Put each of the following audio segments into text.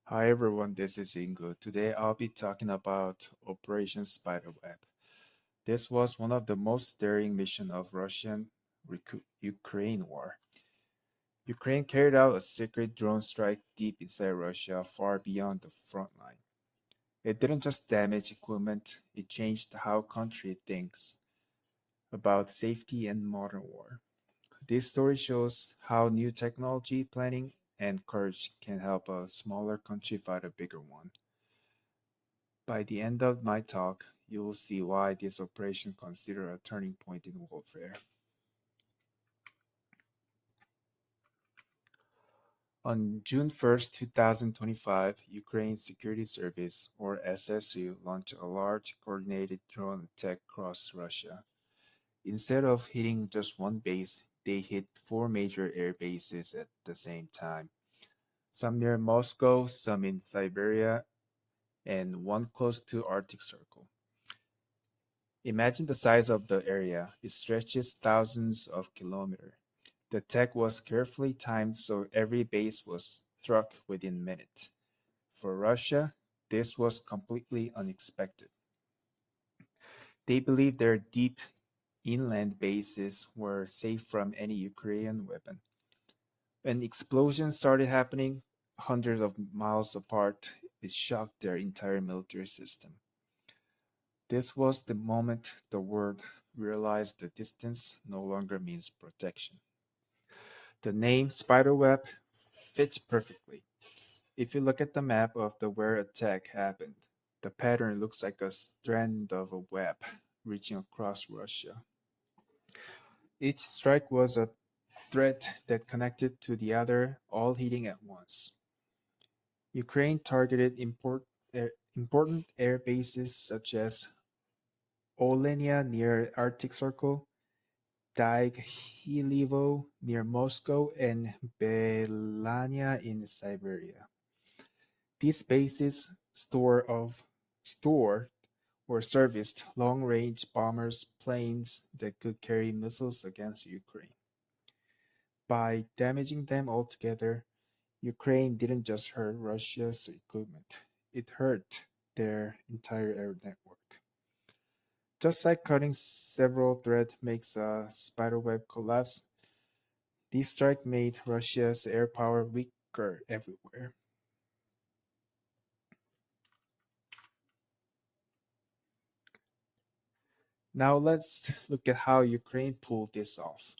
Hi everyone, this is Ingo. Today I'll be talking about Operation Spiderweb. This was one of the most daring missions of Russian-Ukraine war. Ukraine carried out a secret drone strike deep inside Russia, far beyond the front line. It didn't just damage equipment, it changed how country thinks about safety and modern war. This story shows how new technology, planning, and courage can help a smaller country fight a bigger one. By the end of my talk, you will see why this operation considered a turning point in warfare. On June 1st, 2025, Ukraine's Security Service, or SSU, launched a large coordinated drone attack across Russia. Instead of hitting just one base, they hit four major air bases at the same time, some near Moscow, some in Siberia, and one close to Arctic Circle. Imagine the size of the area. It stretches thousands of kilometers. The attack was carefully timed so every base was struck within minutes. For Russia, this was completely unexpected. They believed their deep inland bases were safe from any Ukrainian weapon. When explosions started happening hundreds of miles apart, it shocked their entire military system. This was the moment the world realized the distance no longer means protection. The name spiderweb fits perfectly. If you look at the map of the where attack happened, the pattern looks like a strand of a web reaching across Russia. Each strike was a thread that connected to the other, all hitting at once. Ukraine targeted important air bases such as Olenia near Arctic Circle, Dyghilevo near Moscow, and Belania in Siberia. These bases store or serviced long-range bombers planes that could carry missiles against Ukraine. By damaging them altogether, Ukraine didn't just hurt Russia's equipment, it hurt their entire air network. Just like cutting several threads makes a spiderweb collapse, this strike made Russia's air power weaker everywhere. Now let's look at how Ukraine pulled this off.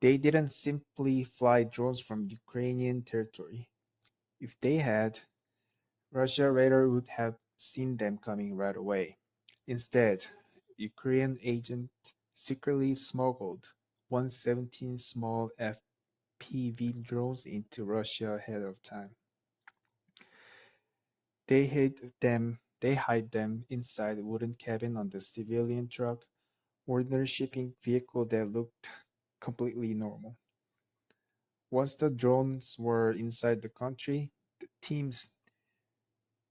They didn't simply fly drones from Ukrainian territory. If they had, Russia radar would have seen them coming right away. Instead, Ukrainian agent secretly smuggled 117 small FPV drones into Russia ahead of time. They hide them inside a wooden cabin on the civilian truck, ordinary shipping vehicle that looked completely normal. Once the drones were inside the country, the teams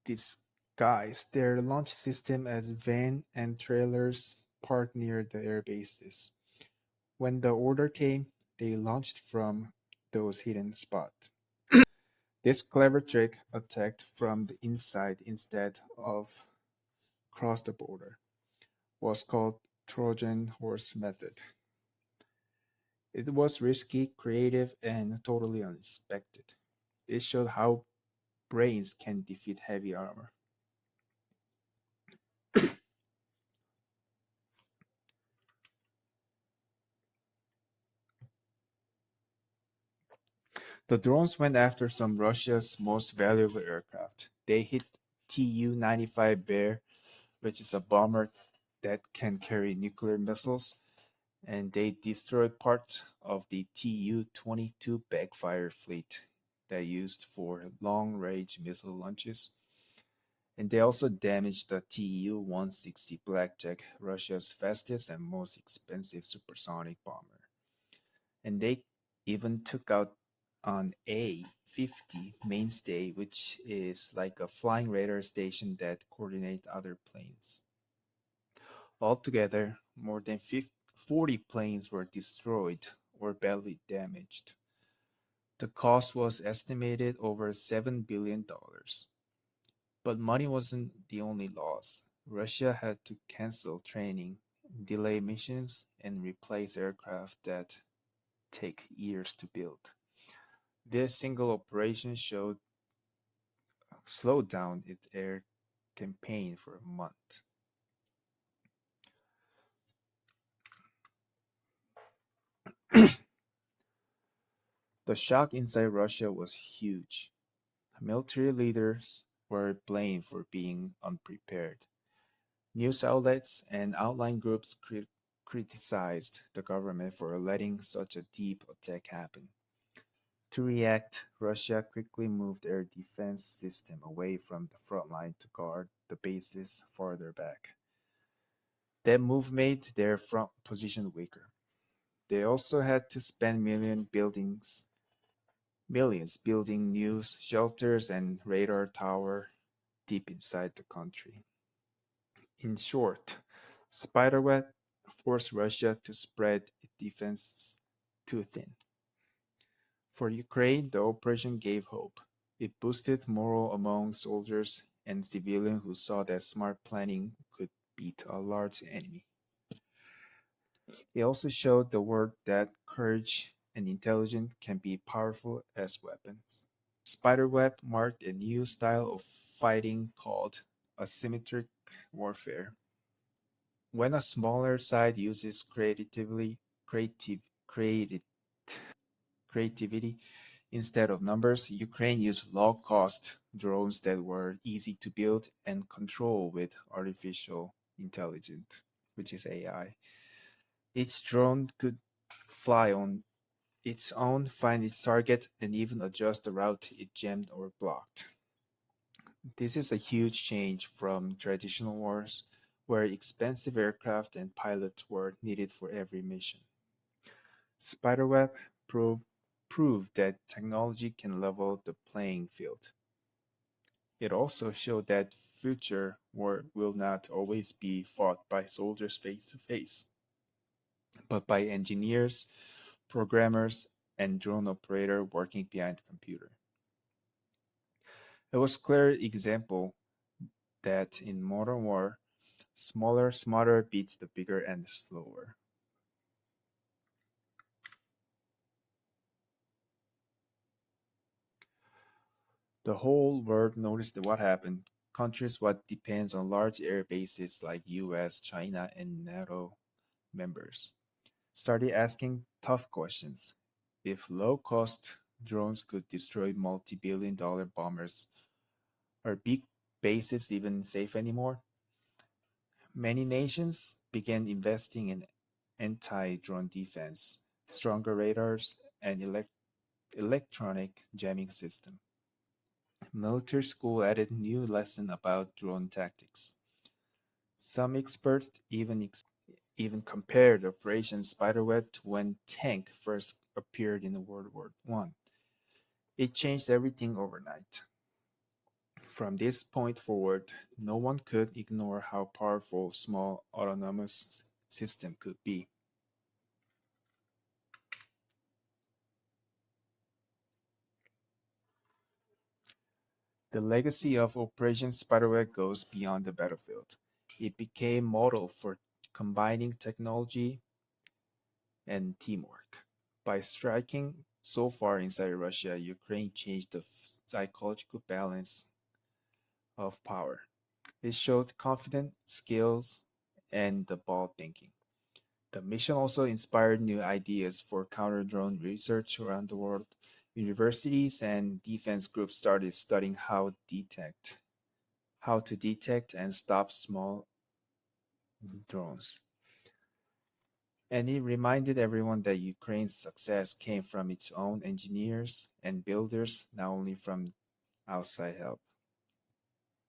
disguised their launch system as van and trailers parked near the air bases. When the order came, they launched from those hidden spots. This clever trick attacked from the inside instead of across the border was called Trojan horse method. It was risky, creative, and totally unexpected. It showed how brains can defeat heavy armor. The drones went after some Russia's most valuable aircraft. They hit Tu-95 Bear, which is a bomber that can carry nuclear missiles, and they destroyed part of the Tu-22 backfire fleet that used for long-range missile launches. And they also damaged the Tu-160 Blackjack, Russia's fastest and most expensive supersonic bomber. And they even took out an A-50 mainstay, which is like a flying radar station that coordinates other planes. Altogether, more than 40 planes were destroyed or badly damaged. The cost was estimated over $7 billion. But money wasn't the only loss. Russia had to cancel training, delay missions, and replace aircraft that take years to build. This single operation slowed down its air campaign for a month. The shock inside Russia was huge. Military leaders were blamed for being unprepared. News outlets and outline groups criticized the government for letting such a deep attack happen. To react, Russia quickly moved their defense system away from the front line to guard the bases farther back. That move made their front position weaker. They also had to spend millions building new shelters and radar tower deep inside the country. In short, Spiderweb forced Russia to spread its defenses too thin. For Ukraine, the operation gave hope. It boosted morale among soldiers and civilians who saw that smart planning could beat a large enemy. It also showed the world that courage and intelligence can be powerful as weapons. Spiderweb marked a new style of fighting called asymmetric warfare. When a smaller side uses creative, creativity instead of numbers, Ukraine used low-cost drones that were easy to build and control with artificial intelligence, which is AI. Each drone could fly on its own, find its target, and even adjust the route it jammed or blocked. This is a huge change from traditional wars, where expensive aircraft and pilots were needed for every mission. Spiderweb proved, proved that technology can level the playing field. It also showed that future war will not always be fought by soldiers face to face, but by engineers, programmers, and drone operator working behind the computer. It was a clear example that in modern war, smaller, smarter beats the bigger and slower. The whole world noticed what happened. Countries what depends on large air bases like US, China, and NATO members started asking tough questions. If low-cost drones could destroy multi-billion-dollar bombers, are big bases even safe anymore? Many nations began investing in anti-drone defense, stronger radars, and electronic jamming system. Military school added new lesson about drone tactics. Some experts even compared Operation Spiderweb to when tank first appeared in World War One. It changed everything overnight. From this point forward, no one could ignore how powerful small autonomous system could be. The legacy of Operation Spiderweb goes beyond the battlefield. It became model for combining technology and teamwork. By striking so far inside Russia, Ukraine changed the psychological balance of power. It showed confidence, skills, and the ball thinking. The mission also inspired new ideas for counter drone research around the world. Universities and defense groups started studying how to detect and stop small drones. And it reminded everyone that Ukraine's success came from its own engineers and builders, not only from outside help.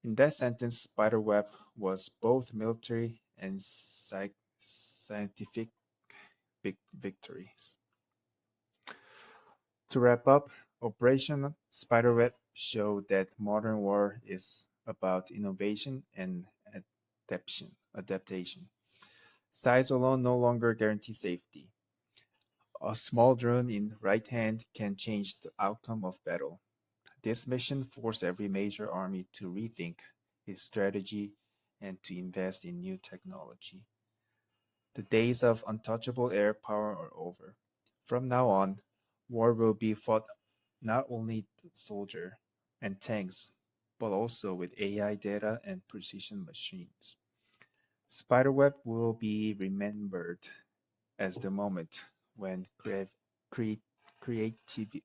In that sentence, Spiderweb was both military and scientific victories. To wrap up, Operation Spiderweb showed that modern war is about innovation and adaptation. Size alone no longer guarantees safety. A small drone in right hand can change the outcome of battle. This mission forced every major army to rethink its strategy and to invest in new technology. The days of untouchable air power are over. From now on, war will be fought not only with soldier and tanks, but also with AI data and precision machines. Spiderweb will be remembered as the moment when crea- creativ-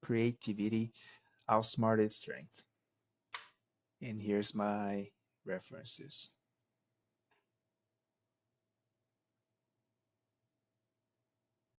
creativity outsmarted strength. And here's my references.